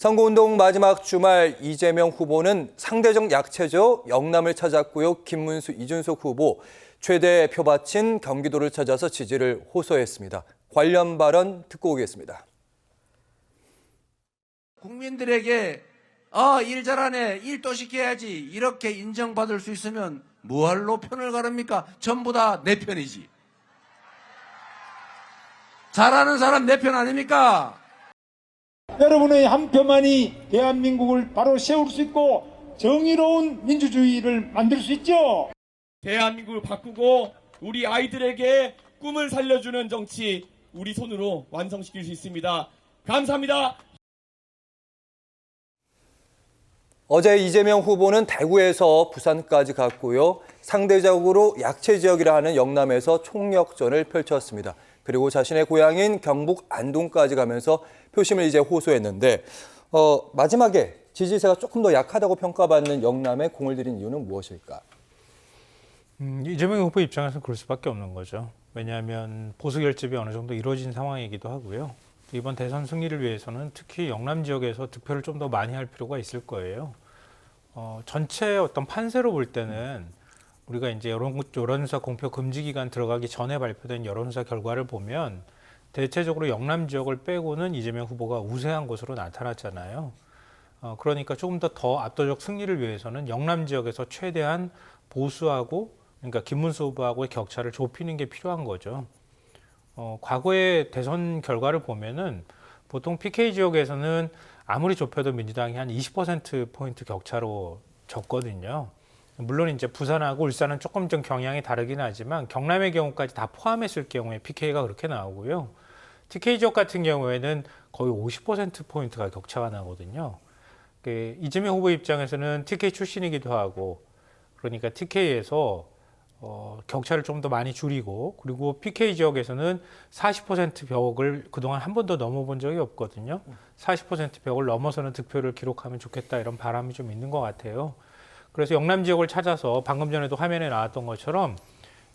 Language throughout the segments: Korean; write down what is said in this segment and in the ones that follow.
선거운동 마지막 주말 이재명 후보는 상대적 약체죠. 영남을 찾았고요. 김문수, 이준석 후보 최대 표밭인 경기도를 찾아서 지지를 호소했습니다. 관련 발언 듣고 오겠습니다. 국민들에게 일 잘하네, 일 또 시켜야지 이렇게 인정받을 수 있으면 뭐할로 편을 가릅니까? 전부 다 내 편이지. 잘하는 사람 내 편 아닙니까? 여러분의 한 표만이 대한민국을 바로 세울 수 있고 정의로운 민주주의를 만들 수 있죠. 대한민국을 바꾸고 우리 아이들에게 꿈을 살려주는 정치 우리 손으로 완성시킬 수 있습니다. 감사합니다. 어제 이재명 후보는 대구에서 부산까지 갔고요. 상대적으로 약체 지역이라 하는 영남에서 총력전을 펼쳤습니다. 그리고 자신의 고향인 경북 안동까지 가면서 표심을 이제 호소했는데 마지막에 지지세가 조금 더 약하다고 평가받는 영남에 공을 들인 이유는 무엇일까? 이재명 후보 입장에서는 그럴 수밖에 없는 거죠. 왜냐하면 보수 결집이 어느 정도 이루어진 상황이기도 하고요. 이번 대선 승리를 위해서는 특히 영남 지역에서 득표를 좀 더 많이 할 필요가 있을 거예요. 전체 어떤 판세로 볼 때는 우리가 이제 여론조사 공표 금지 기간 들어가기 전에 발표된 여론조사 결과를 보면 대체적으로 영남 지역을 빼고는 이재명 후보가 우세한 것으로 나타났잖아요. 그러니까 조금 더 압도적 승리를 위해서는 영남 지역에서 최대한 보수하고 그러니까 김문수 후보하고의 격차를 좁히는 게 필요한 거죠. 과거의 대선 결과를 보면은 보통 PK 지역에서는 아무리 좁혀도 민주당이 한 20%포인트 격차로 졌거든요. 물론 이제 부산하고 울산은 조금 좀 경향이 다르긴 하지만 경남의 경우까지 다 포함했을 경우에 PK가 그렇게 나오고요. TK 지역 같은 경우에는 거의 50%포인트가 격차가 나거든요. 이재명 후보 입장에서는 TK 출신이기도 하고 그러니까 TK에서 격차를 좀 더 많이 줄이고 그리고 PK 지역에서는 40% 벽을 그동안 한 번도 넘어본 적이 없거든요. 40% 벽을 넘어서는 득표를 기록하면 좋겠다 이런 바람이 좀 있는 것 같아요. 그래서 영남 지역을 찾아서 방금 전에도 화면에 나왔던 것처럼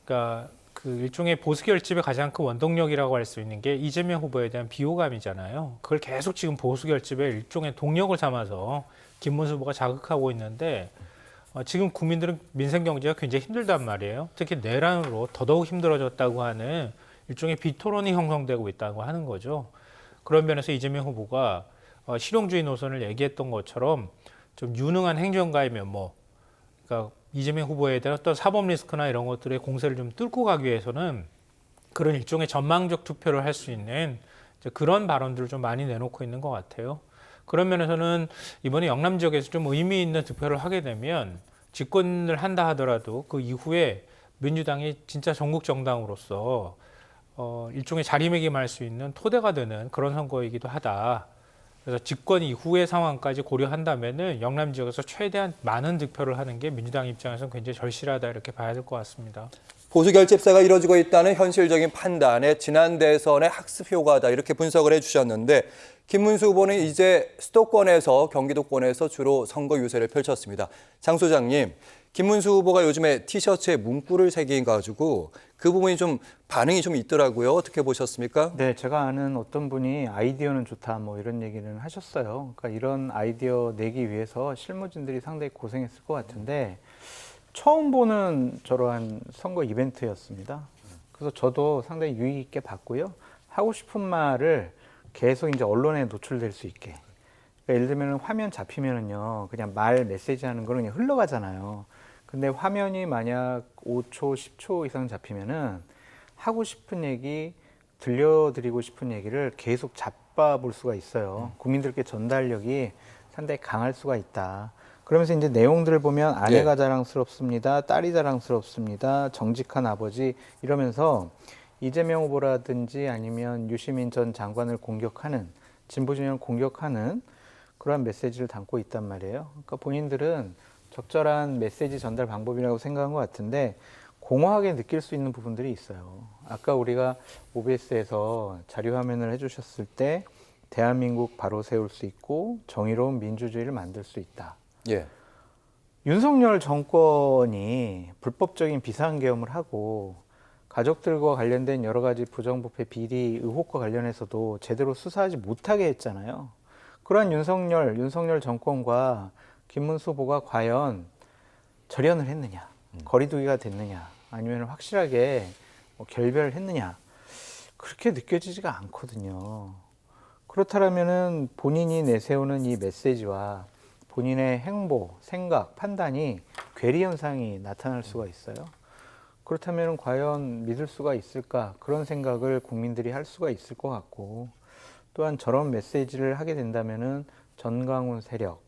그러니까 그 일종의 보수 결집의 가장 큰 원동력이라고 할 수 있는 게 이재명 후보에 대한 비호감이잖아요. 그걸 계속 지금 보수 결집의 일종의 동력을 삼아서 김문수 후보가 자극하고 있는데 지금 국민들은 민생 경제가 굉장히 힘들단 말이에요. 특히 내란으로 더더욱 힘들어졌다고 하는 일종의 비토론이 형성되고 있다고 하는 거죠. 그런 면에서 이재명 후보가 실용주의 노선을 얘기했던 것처럼 좀 유능한 행정가이면 그러니까 이재명 후보에 대한 어떤 사법 리스크나 이런 것들의 공세를 좀 뚫고 가기 위해서는 그런 일종의 전망적 투표를 할 수 있는 그런 발언들을 좀 많이 내놓고 있는 것 같아요. 그런 면에서는 이번에 영남 지역에서 좀 의미 있는 득표를 하게 되면 집권을 한다 하더라도 그 이후에 민주당이 진짜 전국 정당으로서 일종의 자리매김할 수 있는 토대가 되는 그런 선거이기도 하다. 그래서 집권 이후의 상황까지 고려한다면은 영남 지역에서 최대한 많은 득표를 하는 게 민주당 입장에서는 굉장히 절실하다 이렇게 봐야 될 것 같습니다. 보수 결집세가 이뤄지고 있다는 현실적인 판단에 지난 대선의 학습 효과다 이렇게 분석을 해주셨는데 김문수 후보는 이제 수도권에서 경기도권에서 주로 선거 유세를 펼쳤습니다. 장 소장님, 김문수 후보가 요즘에 티셔츠에 문구를 새겨가지고 그 부분이 좀 반응이 좀 있더라고요. 어떻게 보셨습니까? 네, 제가 아는 어떤 분이 아이디어는 좋다 이런 얘기는 하셨어요. 그러니까 이런 아이디어 내기 위해서 실무진들이 상당히 고생했을 것 같은데 처음 보는 저러한 선거 이벤트였습니다. 그래서 저도 상당히 유의 있게 봤고요. 하고 싶은 말을 계속 이제 언론에 노출될 수 있게. 그러니까 예를 들면 화면 잡히면은요, 그냥 말 메시지 하는 거는 그냥 흘러가잖아요. 근데 화면이 만약 5초, 10초 이상 잡히면은 하고 싶은 얘기, 들려드리고 싶은 얘기를 계속 잡아볼 수가 있어요. 국민들께 전달력이 상당히 강할 수가 있다. 그러면서 이제 내용들을 보면 아내가 자랑스럽습니다. 딸이 자랑스럽습니다. 정직한 아버지 이러면서 이재명 후보라든지 아니면 유시민 전 장관을 공격하는 진보 진영을 공격하는 그러한 메시지를 담고 있단 말이에요. 그러니까 본인들은 적절한 메시지 전달 방법이라고 생각한 것 같은데 공허하게 느낄 수 있는 부분들이 있어요. 아까 우리가 OBS에서 자료 화면을 해주셨을 때 대한민국 바로 세울 수 있고 정의로운 민주주의를 만들 수 있다. 예. 윤석열 정권이 불법적인 비상계엄을 하고 가족들과 관련된 여러 가지 부정부패 비리 의혹과 관련해서도 제대로 수사하지 못하게 했잖아요. 그러한 윤석열 정권과 김문수 후보가 과연 절연을 했느냐, 거리두기가 됐느냐, 아니면 확실하게 뭐 결별을 했느냐, 그렇게 느껴지지가 않거든요. 그렇다면은 본인이 내세우는 이 메시지와 본인의 행보, 생각, 판단이 괴리 현상이 나타날 수가 있어요. 그렇다면 과연 믿을 수가 있을까? 그런 생각을 국민들이 할 수가 있을 것 같고, 또한 저런 메시지를 하게 된다면은 전광훈 세력,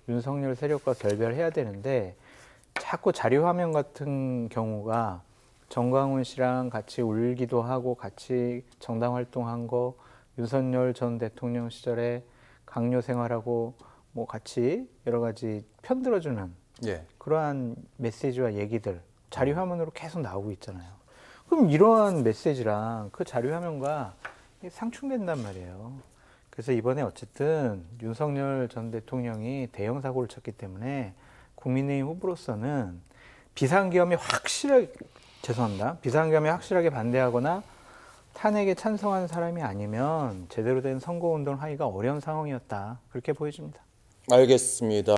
윤석열 세력과 결별해야 되는데 자꾸 자료화면 같은 경우가 전광훈 씨랑 같이 울기도 하고 같이 정당 활동한 거, 윤석열 전 대통령 시절에 강요 생활하고 뭐 같이 여러 가지 편들어주는 예. 그러한 메시지와 얘기들 자료화면으로 계속 나오고 있잖아요. 그럼 이러한 메시지랑 그 자료화면과 상충된단 말이에요. 그래서 이번에 어쨌든 윤석열 전 대통령이 대형 사고를 쳤기 때문에 국민의힘 후보로서는 비상계엄에 확실하게 반대하거나 탄핵에 찬성한 사람이 아니면 제대로 된 선거운동을 하기가 어려운 상황이었다. 그렇게 보여집니다. 알겠습니다.